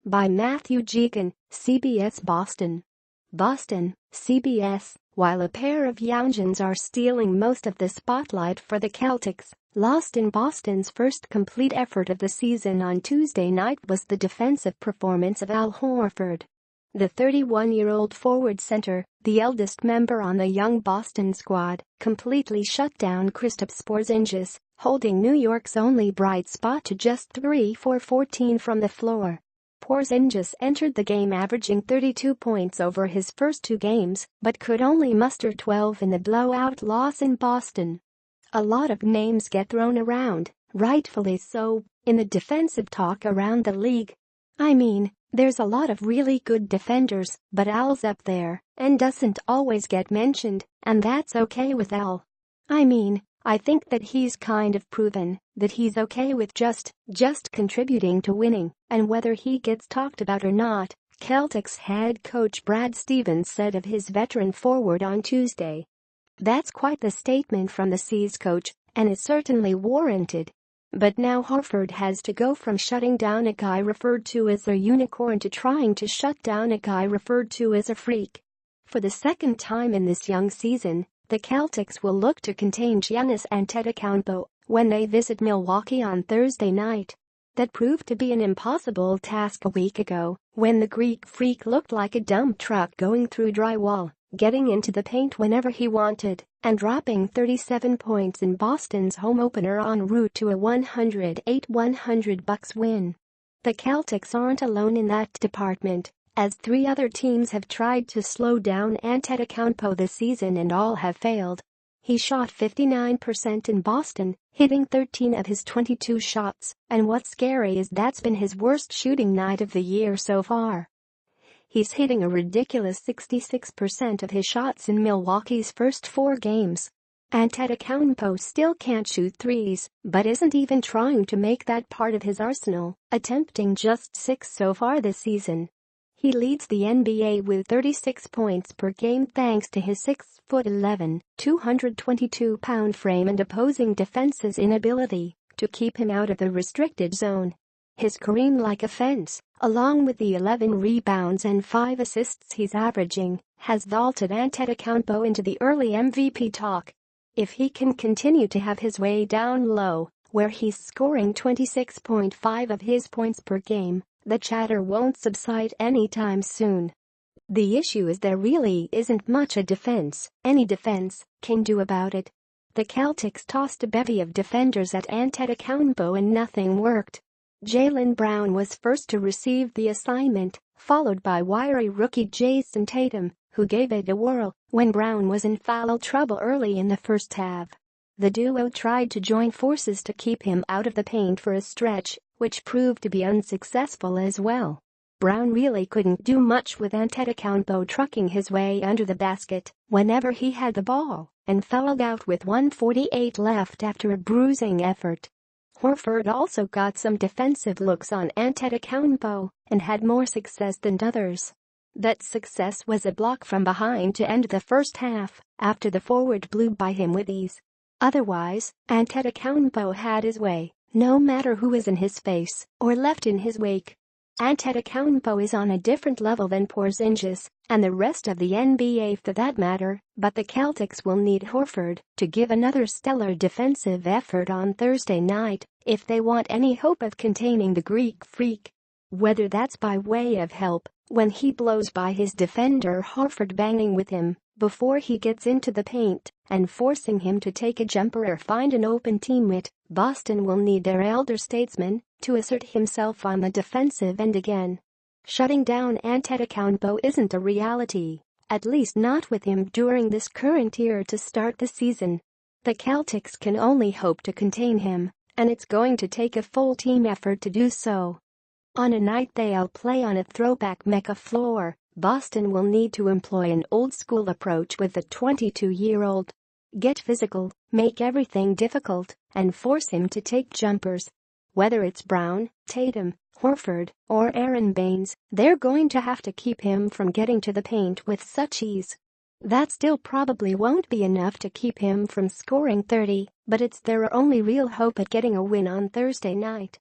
by Matthew Geagan, CBS Boston. Boston, CBS. While a pair of youngins are stealing most of the spotlight for the Celtics, lost in Boston's first complete effort of the season on Tuesday night was the defensive performance of Al Horford. The 31-year-old forward center, the eldest member on the young Boston squad, completely shut down Kristaps Porzingis, holding New York's only bright spot to just 3 for 14 from the floor. Porzingis entered the game averaging 32 points over his first 2 games, but could only muster 12 in the blowout loss in Boston. A lot of names get thrown around, rightfully so, in the defensive talk around the league. I mean, there's a lot of really good defenders, but Al's up there and doesn't always get mentioned, and that's okay with Al. I think that he's kind of proven that he's okay with just contributing to winning, and whether he gets talked about or not, Celtics head coach Brad Stevens said of his veteran forward on Tuesday. That's quite the statement from the C's coach, and it's certainly warranted. But now Horford has to go from shutting down a guy referred to as a unicorn to trying to shut down a guy referred to as a freak. For the second time in this young season, the Celtics will look to contain Giannis Antetokounmpo when they visit Milwaukee on Thursday night. That proved to be an impossible task a week ago, when the Greek freak looked like a dump truck going through drywall, getting into the paint whenever he wanted, and dropping 37 points in Boston's home opener en route to a 108-100 win. The Celtics aren't alone in that department, as 3 other teams have tried to slow down Antetokounmpo this season and all have failed. He shot 59% in Boston, hitting 13 of his 22 shots, and what's scary is that's been his worst shooting night of the year so far. He's hitting a ridiculous 66% of his shots in Milwaukee's first 4 games. Antetokounmpo still can't shoot threes, but isn't even trying to make that part of his arsenal, attempting just 6 so far this season. He leads the NBA with 36 points per game thanks to his 6'11", 222-pound frame and opposing defense's inability to keep him out of the restricted zone. His Kareem-like offense, along with the 11 rebounds and 5 assists he's averaging, has vaulted Antetokounmpo into the early MVP talk. If he can continue to have his way down low, where he's scoring 26.5 of his points per game, the chatter won't subside anytime soon. The issue is there really isn't much any defense can do about it. The Celtics tossed a bevy of defenders at Antetokounmpo and nothing worked. Jaylen Brown was first to receive the assignment, followed by wiry rookie Jason Tatum, who gave it a whirl when Brown was in foul trouble early in the first half. The duo tried to join forces to keep him out of the paint for a stretch, which proved to be unsuccessful as well. Brown really couldn't do much with Antetokounmpo trucking his way under the basket whenever he had the ball, and fouled out with 1:48 left after a bruising effort. Horford also got some defensive looks on Antetokounmpo and had more success than others. That success was a block from behind to end the first half, after the forward blew by him with ease. Otherwise, Antetokounmpo had his way, no matter who was in his face or left in his wake. Antetokounmpo is on a different level than Porzingis and the rest of the NBA for that matter, but the Celtics will need Horford to give another stellar defensive effort on Thursday night if they want any hope of containing the Greek freak. Whether that's by way of help when he blows by his defender Horford banging with him before he gets into the paint and forcing him to take a jumper or find an open teammate, Boston will need their elder statesman to assert himself on the defensive end again. Shutting down Antetokounmpo isn't a reality, at least not with him during this current year to start the season. The Celtics can only hope to contain him, and it's going to take a full team effort to do so. On a night they'll play on a throwback Mecca floor, Boston will need to employ an old-school approach with the 22-year-old. Get physical, make everything difficult, and force him to take jumpers. Whether it's Brown, Tatum, Horford, or Aaron Baines, they're going to have to keep him from getting to the paint with such ease. That still probably won't be enough to keep him from scoring 30, but it's their only real hope at getting a win on Thursday night.